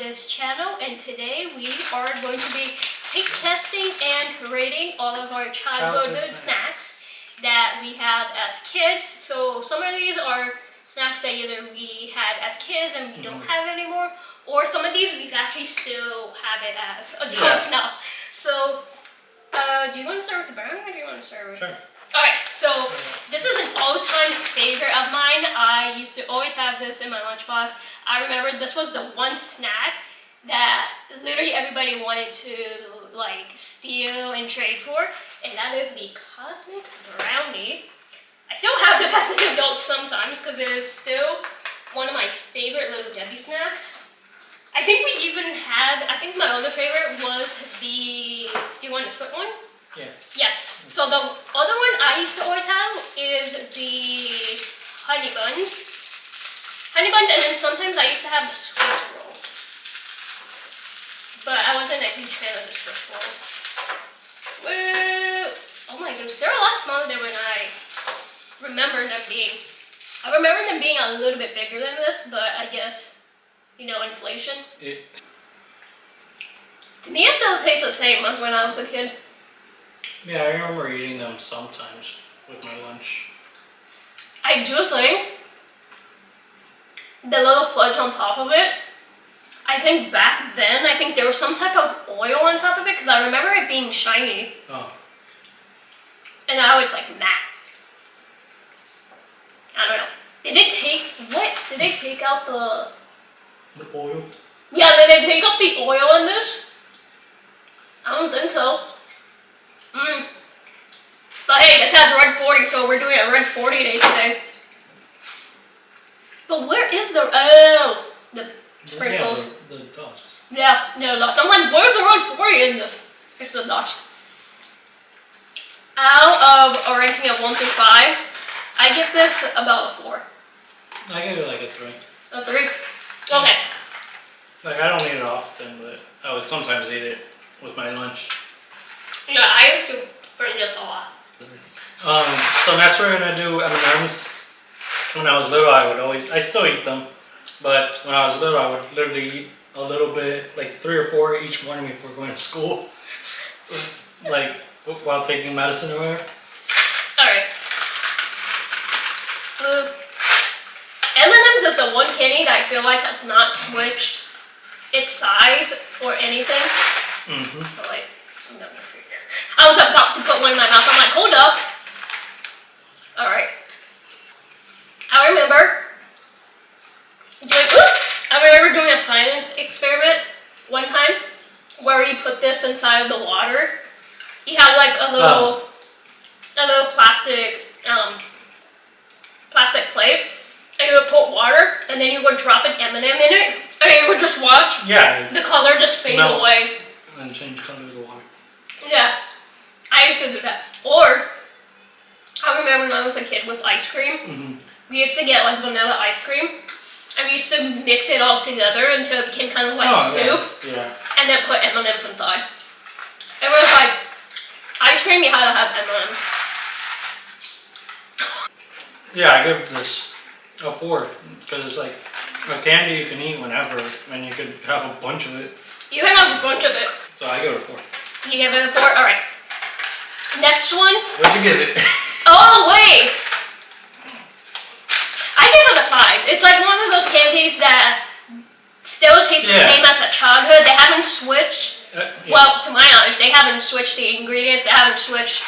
this channel, and today we are going to be taste testing and rating all of our childhood snacks that we had as kids. So some of these are snacks that either we had as kids and we don't have anymore, or some of these we actually still have it as adults now. So do you want to start with the brownie, or do you want to start with... Sure. Alright, so this is an all-time favorite of mine. I used to always have this in my lunchbox. I remember this was the one snack that literally everybody wanted to like steal and trade for, and that is the Cosmic Brownie. I still have this as an adult sometimes because it is still one of my favorite Little Debbie snacks. I think we even had, I think my other favorite was the, do you want to split one? Yeah. Yes. So the other one I used to always have is the Honey Buns. Honey Buns, and then sometimes I used to have the Swiss Roll. But I wasn't a huge fan of the Swiss Roll. Woo! Oh my goodness, they're a lot smaller than when I remember them being. I remember them being a little bit bigger than this, but I guess, you know, inflation. To me, it still tastes the same as when I was a kid. Yeah, I remember eating them sometimes with my lunch. I do think the little fudge on top of it, I think back then, I think there was some type of oil on top of it because I remember it being shiny. Oh. And now it's like matte. I don't know. Did they take, what? Did they take out the oil? Yeah, did they take out the oil in this? I don't think so. But hey, this has Red 40, so we're doing a Red 40 day today. But where is the, oh, the sprinkles. Yeah, the dots. Yeah, no dots. I'm like, where's the Red 40 in this? It's the dots. Out of a ranking of 1 through 5, I give this about a 4. I give it like a 3. A 3? Okay. Like, I don't eat it often, but I would sometimes eat it with my lunch. Yeah, I used to bring this a lot. So next we're gonna do M&Ms. When I was little, I still eat them, but when I was little, I would literally eat a little bit, like 3 or 4 each morning before going to school, like while taking medicine or whatever. All right. M&M's is the one candy that I feel like has not switched its size or anything. But like, no. I was about to put one in my mouth. I'm like, hold up. All right. I remember doing a science experiment one time where you put this inside the water. You had like a little plastic plate, and you would put water, and then you would drop an M&M in it, and you would just watch the color just fade away. And change color of the water. Yeah, I used to do that. Or, I remember when I was a kid with ice cream, we used to get like vanilla ice cream, and we used to mix it all together until it became kind of like soup, and then put M&Ms inside. It was like, ice cream, you had to have M&Ms. Yeah, I give this a 4, because it's like a candy you can eat whenever, and you could have a bunch of it. You can have a bunch of it. So I give it a 4. You give it a 4? Alright. Next one. What'd you give it? Oh, wait! I give it a 5. It's like one of those candies that still tastes the same as a childhood. They haven't switched. Well, to my knowledge, they haven't switched the ingredients. They haven't switched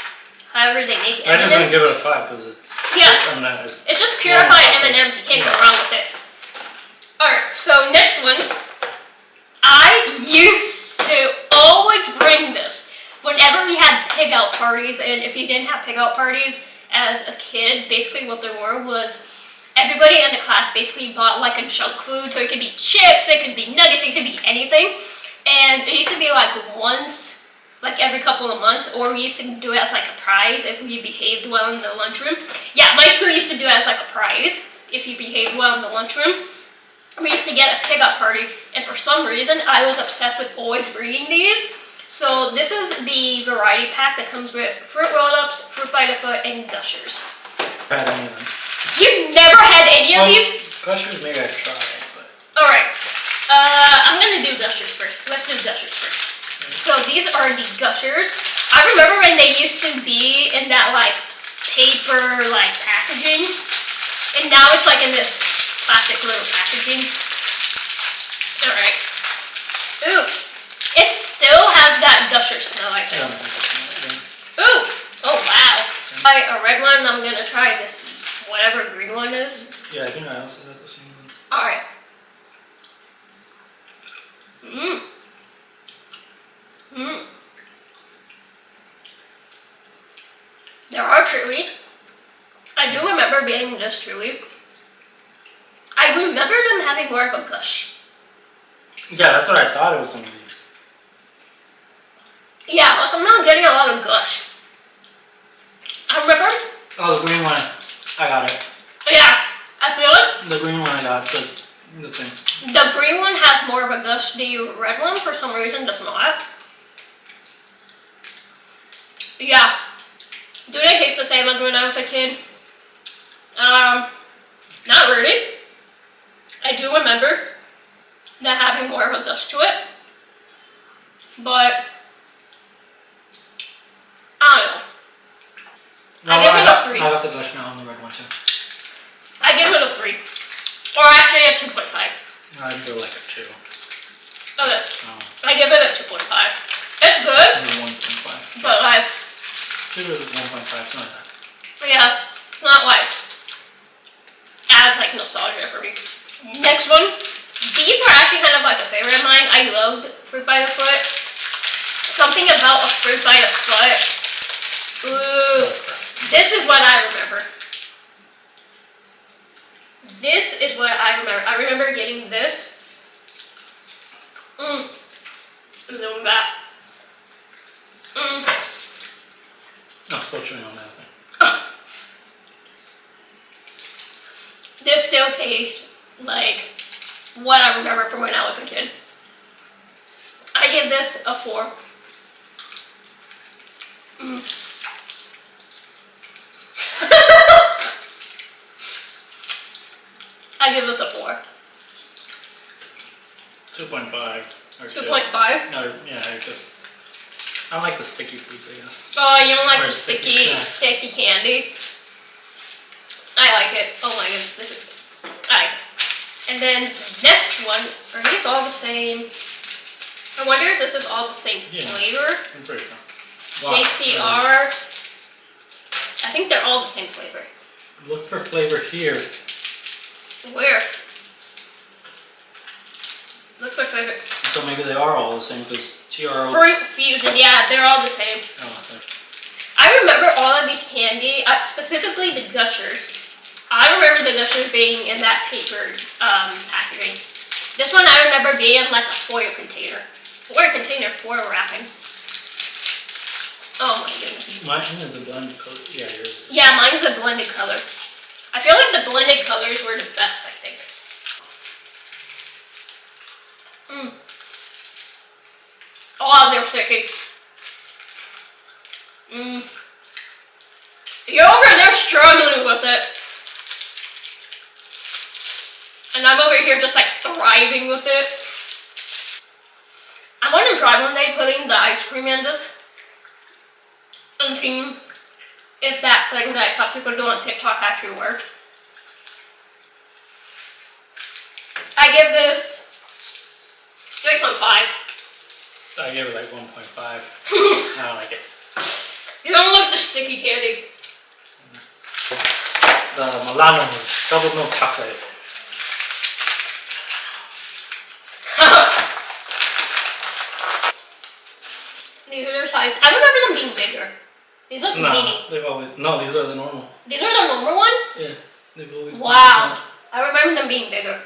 however they make M&Ms. I just give it a 5 because it's just M&Ms. It's just purified M&Ms. You can't go wrong with it. Alright, so next one. I used to always bring this whenever we had pig out parties, and if you didn't have pig out parties as a kid, basically what there were was everybody in the class basically bought like a junk food, so it could be chips, it could be nuggets, it could be anything, and it used to be like once, like every couple of months, or we used to do it as like a prize if we behaved well in the lunchroom. Yeah, my school used to do it as like a prize if you behaved well in the lunchroom. We used to get a pig-up party, and for some reason, I was obsessed with always bringing these. So this is the variety pack that comes with fruit roll-ups, fruit by the foot, and Gushers. Had any of them. You've never had any of these? Gushers, maybe I tried, but... Alright. I'm gonna do Gushers first. Let's do Gushers first. So these are the Gushers. I remember when they used to be in that like paper like packaging, and now it's like in this plastic little packaging. All right. Ooh, it still has that Gusher smell, I I think. don't think it's Ooh, oh wow. Try a red one. I'm gonna try this whatever green one is. yeah, I think I also had the same ones. All right. Mmm. Mmm. There are chewy. I do remember being this chewy. I remember them having more of a gush. Yeah, that's what I thought it was gonna be. Yeah, like I'm not getting a lot of gush. I remember. Oh, the green one. I got it. Yeah, I feel like The green one I got. The thing. the green one has more of a gush. The red one, for some reason, does not. Yeah. Do they taste the same as when I was a kid? Not really. I do remember that having more of a gush to it. But, I don't know. I give it a 3. I got the gush now on the red one too. I give it a 3. Or actually a 2.5. I feel like a 2. Okay. Oh, I give it a 2.5. It's good, and a 1.5. but like, 2 is 1.5, something like that. yeah, it's not like as like nostalgia for me. Next one. These are actually kind of like a favorite of mine. I loved Fruit by the Foot. Something about a Fruit by the Foot. Ooh. This is what I remember. This is what I remember. I remember getting this. And then that. I'm still chewing on that thing. This still tastes like what I remember from when I was a kid. I give this a 4. I give this a 4. 2.5 or 2. 2.5. No, yeah, I like the sticky foods, I guess. Oh, you don't like Or the sticky snacks. sticky candy? I like it. Oh my goodness, this is good. I like it. And then next one, are these all the same? I wonder if this is all the same Yeah. flavor. I'm pretty sure. Wow. JCR. I think they're all the same flavor. Look for flavor here. Where? Look for flavor. So maybe they are all the same because TRO. Fruit Fusion, yeah, they're all the same. Oh, okay. I remember all of these candy, specifically the Gushers. I remember the Gushers being in that paper packaging. This one I remember being in like a foil container. Foil wrapping. Oh my goodness. Mine is a blend color. Yeah, yours is. Yeah, mine's a blended color. I feel like the blended colors were the best, I think. Oh, they're sticky. You're over there struggling with it. And I'm over here just like thriving with it. I want to try one day putting the ice cream in this and seeing if that thing that I saw people do on TikTok actually works. I give this 3.5. I gave it like 1.5. I don't like it. You don't like the sticky candy. The Milano is double milk chocolate. These are their size. I remember them being bigger. These look No, mini. these are the normal. These are the normal one? Yeah, they've always Wow. I remember them being bigger.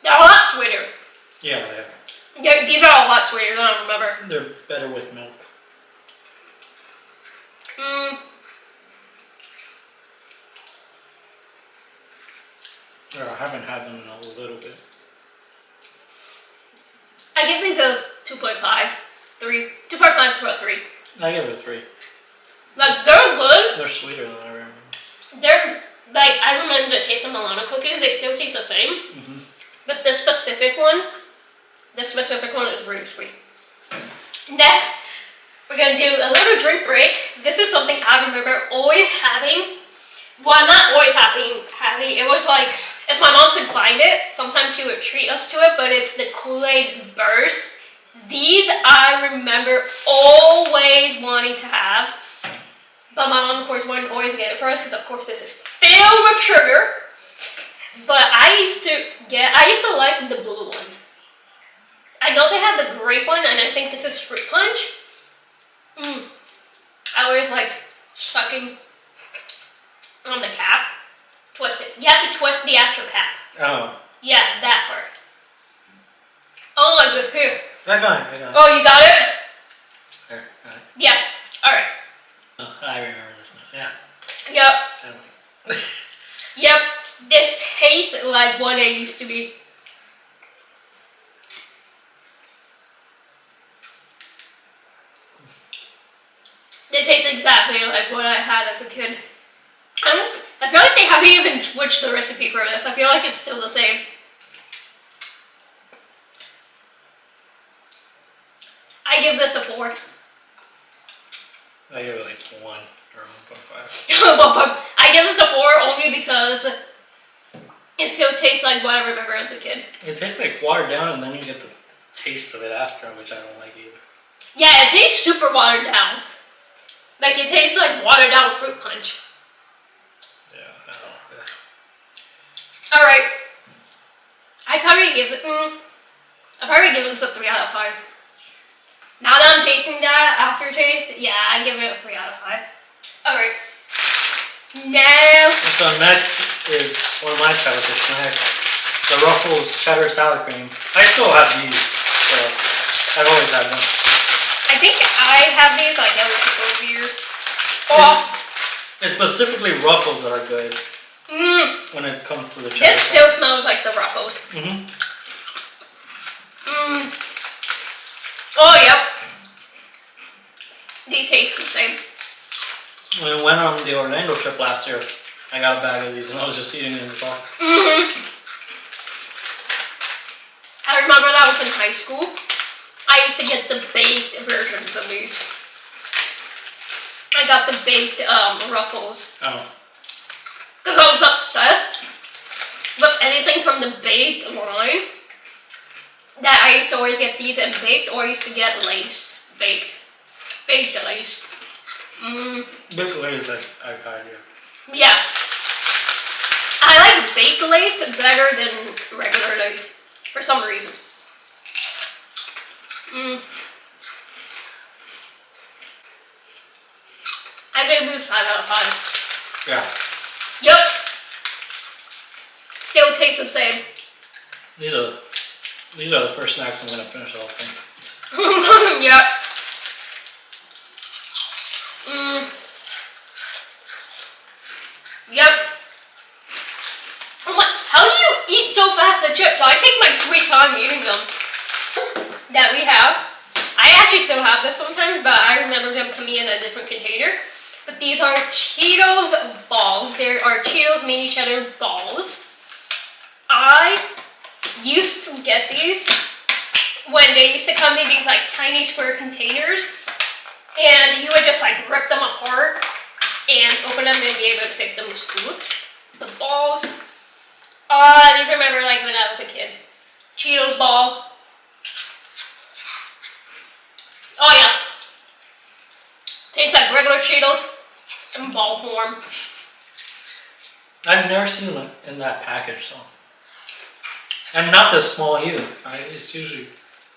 They're a lot sweeter. Yeah, they are. Yeah, these are a lot sweeter than I remember. They're better with milk. Or I haven't had them in a little bit. I give these a 2.5. 3. 2.5 to a 3. I give it a 3. Like, they're good. They're sweeter than I remember. They're, like, I remember the taste of Milano cookies. They still taste the same. But this specific one is really sweet. Next, we're gonna do a little drink break. This is something I remember always having. Well, not always having. It was like, if my mom could find it, sometimes she would treat us to it, but it's the Kool-Aid Burst. These I remember always wanting to have. But my mom, of course, wouldn't always get it for us, because of course this is filled with sugar. But I used to like the blue one. I know they have the grape one, and I think this is fruit punch. I always like sucking on the cap. Twist it. You have to twist the actual cap. Oh. Yeah, that part. Oh my god, here. I got it. Oh, you got it? There, got it. Yeah. Alright. Oh, I remember this now. Yep. Yeah. Yep. This tastes like what it used to be. This tastes exactly like what I had as a kid. I feel like they haven't even switched the recipe for this. I feel like it's still the same. I give this a 4. I give it like 1 or 1.5. I give this a 4 only because it still tastes like what I remember as a kid. It tastes like watered down, and then you get the taste of it after, which I don't like either. Yeah, it tastes super watered down. Like it tastes like watered down fruit punch. Yeah, I don't know. Alright. I'd probably give this a 3 out of 5. Now that I'm tasting that aftertaste, yeah, I'd give it a 3 out of 5. Alright. Now. So next is one of my favorite snacks, the Ruffles Cheddar Sour Cream. I still have these, so I've always had them. I think I have these like every couple of years. Oh. It's specifically Ruffles that are good when it comes to the cheddar. This still smells like the Ruffles. Oh, yep. These taste the same. When I went on the Orlando trip last year, I got a bag of these and I was just eating it in the car. I remember that was in high school. I used to get the baked versions of these. I got the baked Ruffles. Oh. Because I was obsessed with anything from the baked line. That I used to always get these and baked, or I used to get Lay's baked. Baked Lay's. Baked Lay's I've had, yeah. Yeah. I like baked Lay's better than regular Lay's for some reason. I gave these 5 out of 5. Yeah. Yep. Still tastes the same. These are the first snacks I'm gonna finish off. Yep. Yep. I'm like, how do you eat so fast the chips? So I take my sweet time eating them. That we have. I actually still have this sometimes, but I remember them coming in a different container. But these are Cheetos balls. There are Cheetos mini cheddar balls. I used to get these when they used to come in these like tiny square containers, and you would just like rip them apart and open them and be able to take them to school. The balls. I just remember like when I was a kid. Cheetos ball. Oh yeah. Tastes like regular Cheetos in ball form. I've never seen them in that package, so. And not this small either. It's usually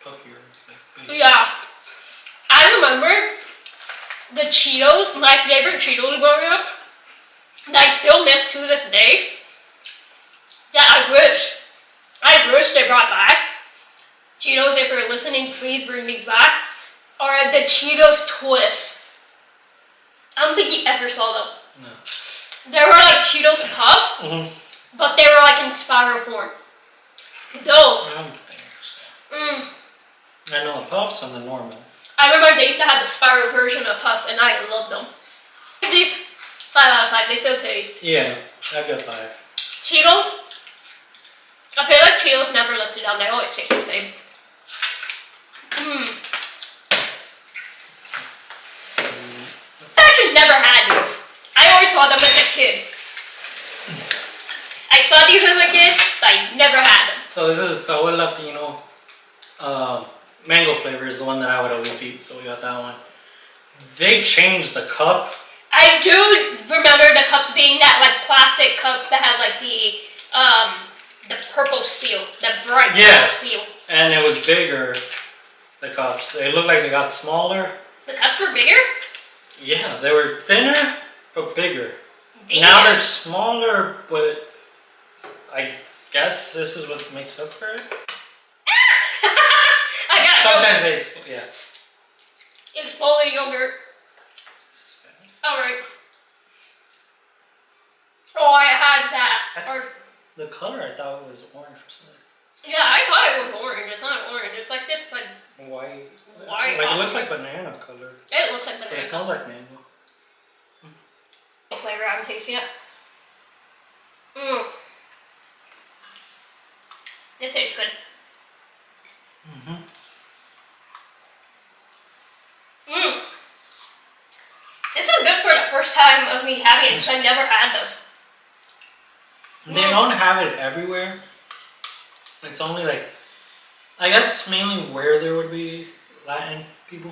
puffier. Like big. Yeah. I remember the Cheetos, my favorite Cheetos growing up, that I still miss to this day, that I wish they brought back. Cheetos, if you're listening, please bring these back. Are the Cheetos Twists. I don't think you ever saw them. No. They were like Cheetos Puff, but they were like in spiral form. Those. I don't think so. I know the Puffs and the normal. I remember they used to have the spiral version of Puffs, and I loved them. These 5 out of 5. They still taste. Yeah, I got 5. Cheetos. I feel like Cheetos never lets you down. They always taste the same. I actually never had these. I always saw them as a kid. I saw these as a kid, but I never had them. So this is Sabor Latino. Mango flavor is the one that I would always eat, so we got that one. They changed the cup. I do remember the cups being that like plastic cup that had like the purple seal, the bright purple seal. And it was bigger. The cups. They looked like they got smaller. The cups were bigger? Yeah, they were thinner but bigger. Damn. Now they're smaller, but I guess this is what makes up for it. I got Sometimes they explode. Yeah. Exfoliating yogurt. Alright. Oh, I had that. The color I thought was orange or something. Yeah, I thought it was orange. It's not orange. It's like this, like White. white. Like it looks like banana color. It looks like But banana. it smells like mango. Flavor I'm tasting it. Mmm. This tastes good. Mm-hmm. Mmm. This is good for the first time of me having it because I never had this. They don't have it everywhere. It's only like, I guess mainly where there would be Latin people.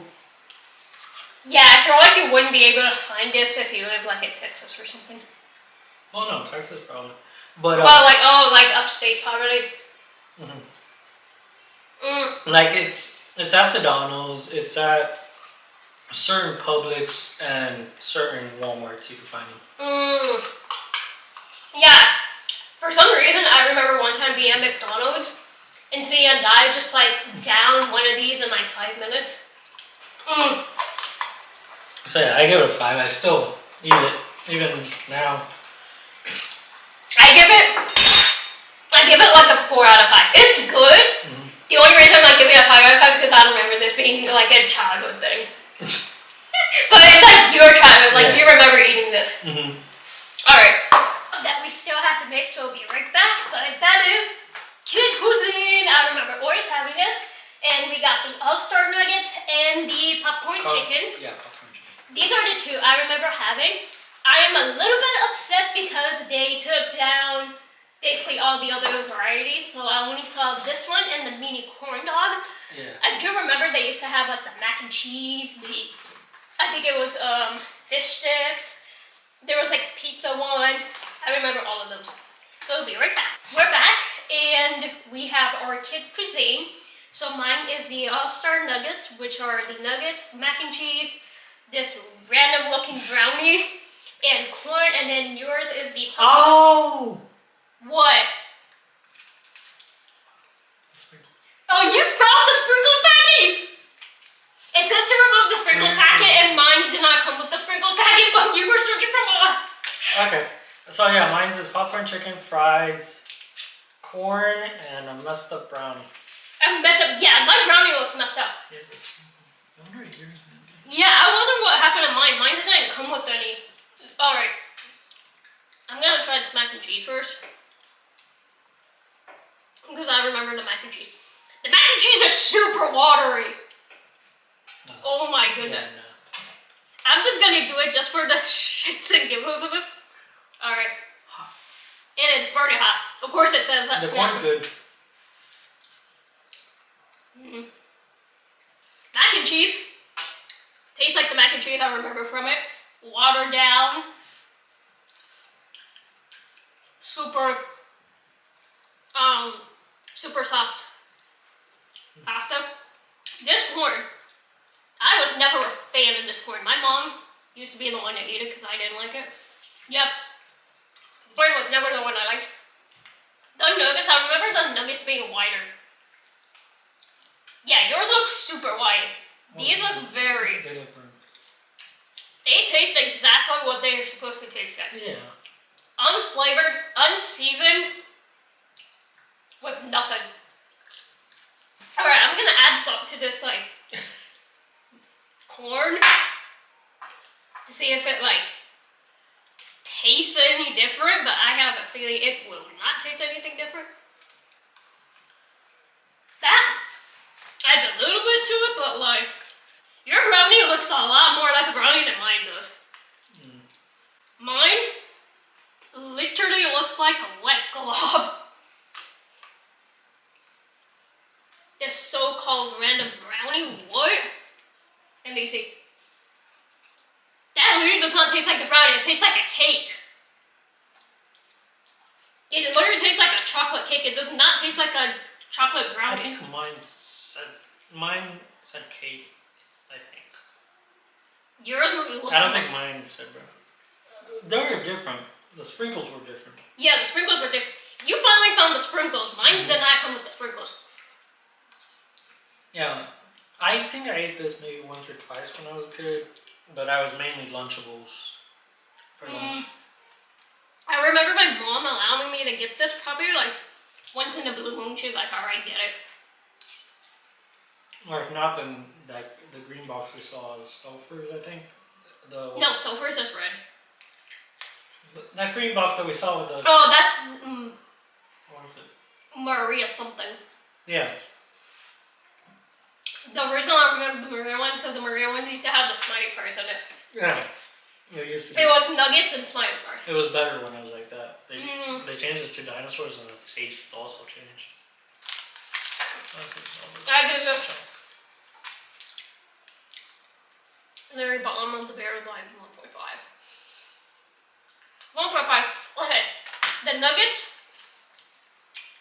Yeah, I feel like you wouldn't be able to find this if you live like in Texas or something. Oh no, Texas probably. But Well, like upstate probably. mhm. Mm. Like it's at Sedano's, it's at certain Publix and certain Walmarts you can find them. Mm. Yeah. For some reason, I remember one time being at McDonald's and seeing a guy just like down one of these in like 5 minutes. Mm. So yeah, I give it a 5. I still eat it even now. I give it like a 4 out of 5. It's good. Mm-hmm. The only reason I'm not giving it a 5 out of 5 is because I don't remember this being like a childhood thing. But it's like your childhood, like you remember eating this. Mm-hmm. Alright. That we still have to make, so we'll be right back. But that is Kid Cuisine. I remember always having this. And we got the All-Star Nuggets and the popcorn chicken. Yeah, popcorn chicken. These are the two I remember having. I am a little bit upset because they took down basically all the other varieties. So I only saw this one and the mini corn dog. Yeah. I do remember they used to have like the mac and cheese, I think it was fish sticks. There was like a pizza one. I remember all of those. So we'll be right back. We're back and we have our Kid Cuisine. So mine is the All-Star Nuggets, which are the nuggets, mac and cheese, this random looking brownie, and corn, and then yours is the Oh! What? Oh, you found the sprinkles packet! It said to remove the sprinkles packet, and mine did not come with the sprinkles packet, but you were searching for more. Okay. So yeah, mine's is popcorn chicken, fries, corn, and a messed up brownie. I messed up. Yeah, my brownie looks messed up. Here's this. I wonder if yours is. Yeah, I wonder what happened to mine. Mine didn't come with any. Alright. I'm gonna try this mac and cheese first. Because I remember the mac and cheese. The mac and cheese is super watery. Oh my goodness. Yeah, no. I'm just gonna do it just for the shits and giggles of this. Alright. And it's pretty hot. Of course it says that's The corn's good. Mm-hmm. Mac and cheese. Tastes like the mac and cheese I remember from it. Watered down. Super soft pasta. This corn, I was never a fan of this corn. My mom used to be the one to eat it because I didn't like it. Yep. Corn was never the one I liked. The nuggets, I remember the nuggets being wider. Yeah, yours look super white. These look very... They look burnt. They taste exactly what they're supposed to taste like. Yeah. Unflavored, unseasoned, with nothing. Alright, I'm gonna add some to this, like, corn to see if it, like, tastes any different, but I have a feeling it will not taste anything different. adds a little bit to it, but like, your brownie looks a lot more like a brownie than mine does. Mine literally looks like a wet glob. This so-called random brownie, what? Let me see. That literally does not taste like a brownie, it tastes like a cake. It literally tastes like a chocolate cake, it does not taste like a chocolate I brownie. think mine said cake. I think. Yours looks I don't think mine said brown. They were different. The sprinkles were different. Yeah, the sprinkles were different. You finally found the sprinkles. Mine did not come with the sprinkles. Yeah, I think I ate this maybe once or twice when I was a kid, but I was mainly Lunchables for lunch. I remember my mom allowing me to get this probably like once in the blue moon. She's like, alright, get it. Or if not, then the green box we saw is Stouffer's, I think. No, Stouffer's is red. That green box that we saw with the... Oh, that's What was it? Maria something. Yeah. The reason I remember the Maria ones because the Maria ones used to have the smiley fries in it. Yeah. It used to be. It was nuggets and smiley fries. It was better when it was like that. They changed it to dinosaurs and the taste also changed. I did this. The very bottom of the barrel line, 1.5. 1.5. Okay. The nuggets,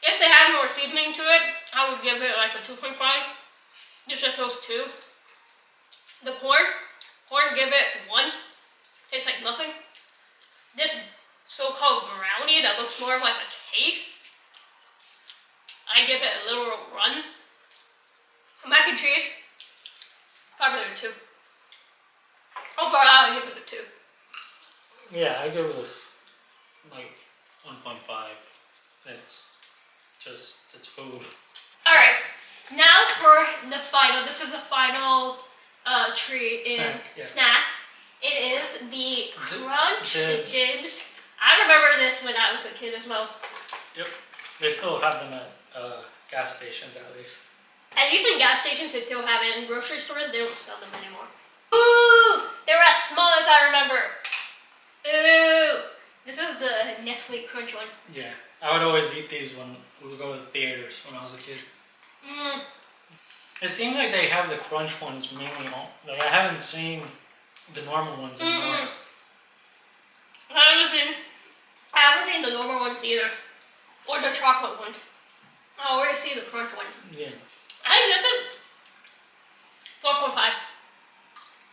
if they had more seasoning to it, I would give it like a 2.5. Just like those two. The corn, give it 1. Tastes like nothing. This so-called brownie that looks more like a cake, I give it a little run. Mac and cheese, probably a 2. Overall, I give it a 2. Yeah, I give this like 1.5. It's food. Alright, now for the final. This is the final treat in snack. It is the Crunch Jibs. I remember this when I was a kid as well. Yep. They still have them at gas stations at least. At least in gas stations they still have it. In grocery stores they don't sell them anymore. Ooh! They were as small as I remember. Ooh! This is the Nestle Crunch one. Yeah. I would always eat these when we would go to the theaters when I was a kid. It seems like they have the crunch ones mainly on. Like I haven't seen the normal ones anymore. I haven't seen the normal ones either. Or the chocolate ones. I already see the crunch ones. Yeah. I give it 4.5.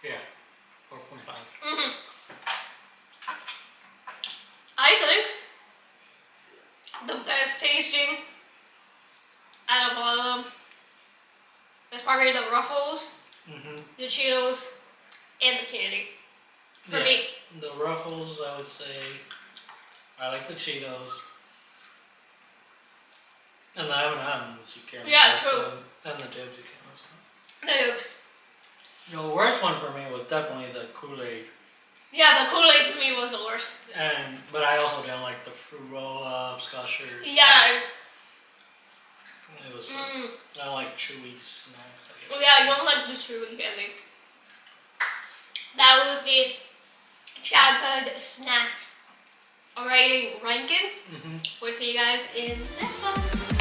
Yeah. 4.5. I think the best tasting out of all of them is probably the Ruffles, the Cheetos, and the candy. For me. The Ruffles, I would say. I like the Cheetos. And the M&M's you can't. Yeah, true. And the Jibs you can't. The The worst one for me was definitely the Kool-Aid. Yeah, the Kool-Aid to me was the worst. But I also didn't like the fruit roll-ups, Gushers. Yeah. It was. I don't like chewy snacks. Well, yeah, you don't like the chewy candy. That was the childhood snack rating ranking. We'll see you guys in the next one.